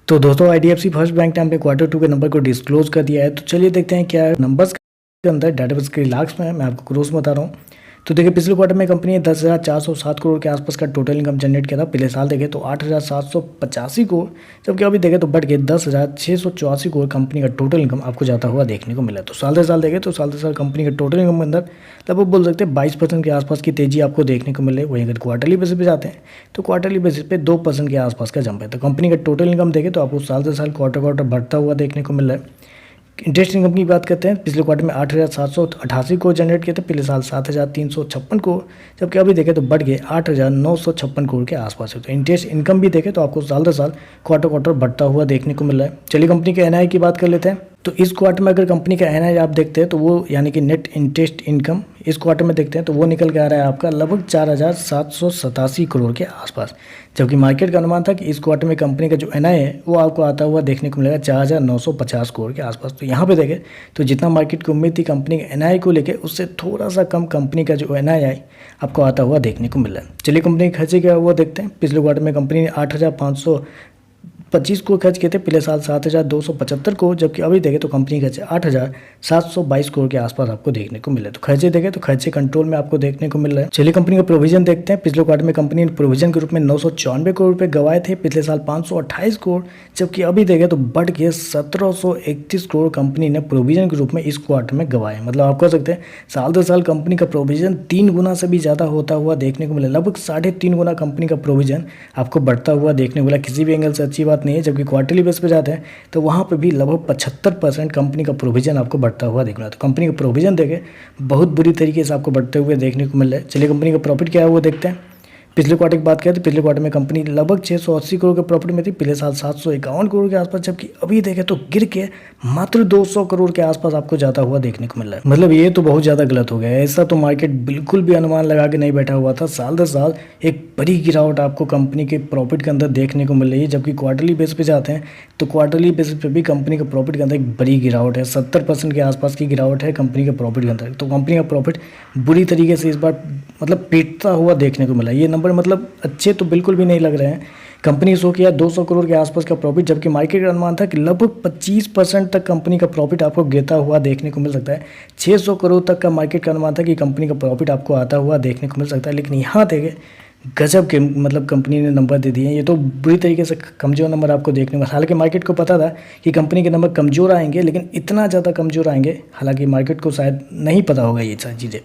तो दोस्तों IDFC first bank ने अपने क्वार्टर 2 के नंबर को डिस्क्लोज कर दिया है। तो चलिए देखते हैं क्या नंबर्स के अंदर डाटाबेस के लास्ट में मैं आपको ग्रोथ बता रहा हूँ। तो देखिए पिछले क्वार्टर में कंपनी ने 10,407 करोड़ के आसपास का टोटल इनकम जनरेट किया था। पिछले साल देखें तो 8,785 करोड़, जबकि अभी देखें तो बढ़ के 10,684 करोड़ कंपनी का टोटल इनकम आपको जाता हुआ देखने को मिला। तो साल से साल देखें तो साल से साल कंपनी के टोटल इनकम के अंदर लगभग बोल सकते हैं 22% के आसपास की तेजी आपको देखने को मिले। वहीं अगर क्वार्टरली बेसिस पे जाते हैं तो क्वार्टरली बेसिस पे 2% के आसपास का जंप है। तो कंपनी का टोटल इनकम देखें तो आपको साल से साल क्वार्टर बढ़ता हुआ देखने को मिल रहा है। इंटरेस्ट इनकम की बात करते हैं, पिछले क्वार्टर में 8,788 करोड़ जनरेट किए थे, पिछले साल 7,356 करोड़, जबकि अभी देखें तो बढ़ गए 8,956 करोड़ के आसपास है। तो इंटरेस्ट इनकम भी देखें तो आपको साल दर साल क्वार्टर बढ़ता हुआ देखने को मिल रहा है। चलिए कंपनी के एनआई की बात कर लेते हैं। तो इस क्वार्टर में अगर कंपनी का एनआई आप देखते हैं तो वो यानी कि नेट इंटरेस्ट इनकम इस क्वार्टर में देखते हैं तो वो निकल के आ रहा है आपका लगभग 4,787 करोड़ के आसपास, जबकि मार्केट का अनुमान था कि इस क्वार्टर में कंपनी का जो एनआई है वो आपको आता हुआ देखने को मिलेगा 4,950 करोड़ के आसपास। तो यहाँ पे देखें तो जितना मार्केट की उम्मीद थी कंपनी के एनआई को लेकर, उससे थोड़ा सा कम कंपनी का जो एनआई आपको आता हुआ देखने को मिल रहा है। चलिए कंपनी के खर्चे क्या हुआ देखते हैं। पिछले क्वार्टर में कंपनी ने 8,525 करोड़ खर्च किए थे, पिछले साल 7,275 करोड़, जबकि अभी देखें तो कंपनी खर्चे 8,722 करोड़ के आसपास आपको देखने को मिले। तो खर्चे देखें तो खर्चे कंट्रोल में आपको देखने को मिल रहा है। चलिए कंपनी का प्रोविजन देखते हैं। पिछले क्वार्टर में कंपनी ने प्रोविजन के रूप में 994 करोड़ रुपए गवाए थे, पिछले साल 528 करोड़, जबकि अभी देखें तो बढ़ के 1,731 करोड़ कंपनी ने प्रोविजन के रूप में इस क्वार्टर में गवाए। मतलब आप कह सकते हैं साल दर साल कंपनी का प्रोविजन 3 गुना से भी ज़्यादा होता हुआ देखने को मिला। लगभग 3.5 गुना कंपनी का प्रोविजन आपको बढ़ता हुआ देखने को मिला। किसी भी एंगल से अच्छी बात नहीं है। जबकि क्वार्टरली बेस पे जाते हैं तो वहाँ पे भी लगभग 75% कंपनी का प्रोविजन आपको बढ़ता हुआ देखना है। तो कंपनी का प्रोविजन देखें बहुत बुरी तरीके से आपको बढ़ते हुए देखने को मिल रहा है। चलिए कंपनी का प्रॉफिट क्या है वो देखते हैं। पिछले क्वार्टर की बात करें तो पिछले क्वार्टर में कंपनी लगभग 680 करोड़ के प्रॉफिट में थी, पिछले साल 751 करोड़ के आसपास, जबकि अभी देखें तो गिर के मात्र 200 करोड़ के आसपास आपको जाता हुआ देखने को मिल रहा है। मतलब ये तो बहुत ज़्यादा गलत हो गया है। ऐसा तो मार्केट बिल्कुल भी अनुमान लगा के नहीं बैठा हुआ था। साल दर साल एक बड़ी गिरावट आपको कंपनी के प्रॉफिट के अंदर देखने को मिल रही है। जबकि क्वार्टरली बेस पे जाते हैं तो क्वार्टरली बेसिस पे भी कंपनी के प्रॉफिट के अंदर एक बड़ी गिरावट है, 70% के आसपास की गिरावट है कंपनी के प्रॉफिट के अंदर। तो कंपनी का प्रॉफिट बुरी तरीके से इस बार मतलब पीटता हुआ देखने को मिला। ये नंबर मतलब अच्छे तो बिल्कुल भी नहीं लग रहे हैं। कंपनी शो किया 200 करोड़ के आसपास का प्रॉफिट, जबकि मार्केट का अनुमान था कि लगभग 25% तक कंपनी का प्रॉफिट आपको गिरता हुआ देखने को मिल सकता है। 600 करोड़ तक का मार्केट का अनुमान था कि कंपनी का प्रॉफिट आपको आता हुआ देखने को मिल सकता है। लेकिन यहाँ देखें गजब के मतलब कंपनी ने नंबर दे दिए। ये तो बुरी तरीके से कमज़ोर नंबर आपको देखने को, हालांकि मार्केट को पता था कि कंपनी के नंबर कमज़ोर आएंगे, लेकिन इतना ज़्यादा कमज़ोर आएंगे हालांकि मार्केट को शायद नहीं पता होगा ये सारी चीज़ें।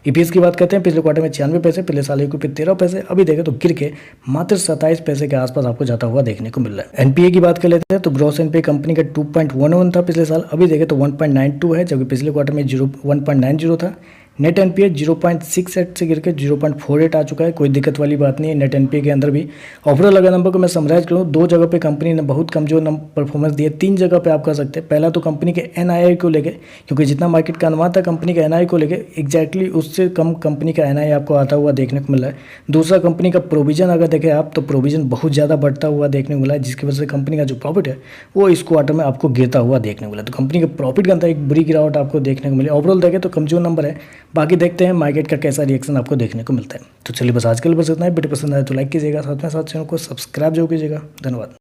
ईपीएस की बात करते हैं, पिछले क्वार्टर में 96 पैसे, पिछले साल ₹1.13, अभी देखें तो गिर के मात्र 27 पैसे के आसपास आपको जाता हुआ देखने को मिल रहा है। एनपीए की बात कर लेते हैं तो ग्रॉस एनपीए कंपनी का 2.11 था पिछले साल, अभी देखें तो 1.92 है, जबकि पिछले क्वार्टर में 1.90 था। नेट एनपीए 0.68 से गिर के 0.48 आ चुका है। कोई दिक्कत वाली बात नहीं है नेट एनपीए के अंदर भी। ओवरऑल अगर नंबर को मैं समराइज करूँ, 2 जगह पे कंपनी ने बहुत कमजोर परफॉर्मेंस दिया, 3 जगह पे आप कह सकते हैं। पहला तो कंपनी के एनआईआई को लेके, क्योंकि जितना मार्केट का अनुमान था कंपनी के एनआई को लेके एग्जैक्टली उससे कम कंपनी का एनआई आपको आता हुआ देखने को मिला है। दूसरा कंपनी का प्रोविजन अगर देखें आप तो प्रोविजन बहुत ज़्यादा बढ़ता हुआ देखने को मिला है, जिसकी वजह से कंपनी का जो प्रॉफिट है वो इस क्वार्टर में आपको गिरता हुआ देखने को मिला। तो कंपनी के प्रॉफिट के अंदर एक बुरी गिरावट आपको देखने को मिली। ओवरऑल देखें तो कमजोर नंबर है। बाकी देखते हैं मार्केट का कैसा रिएक्शन आपको देखने को मिलता है। तो चलिए बस आज के लिए बस इतना है। वीडियो पसंद आए तो लाइक कीजिएगा, साथ में साथ चैनल को सब्सक्राइब जरूर कीजिएगा। धन्यवाद।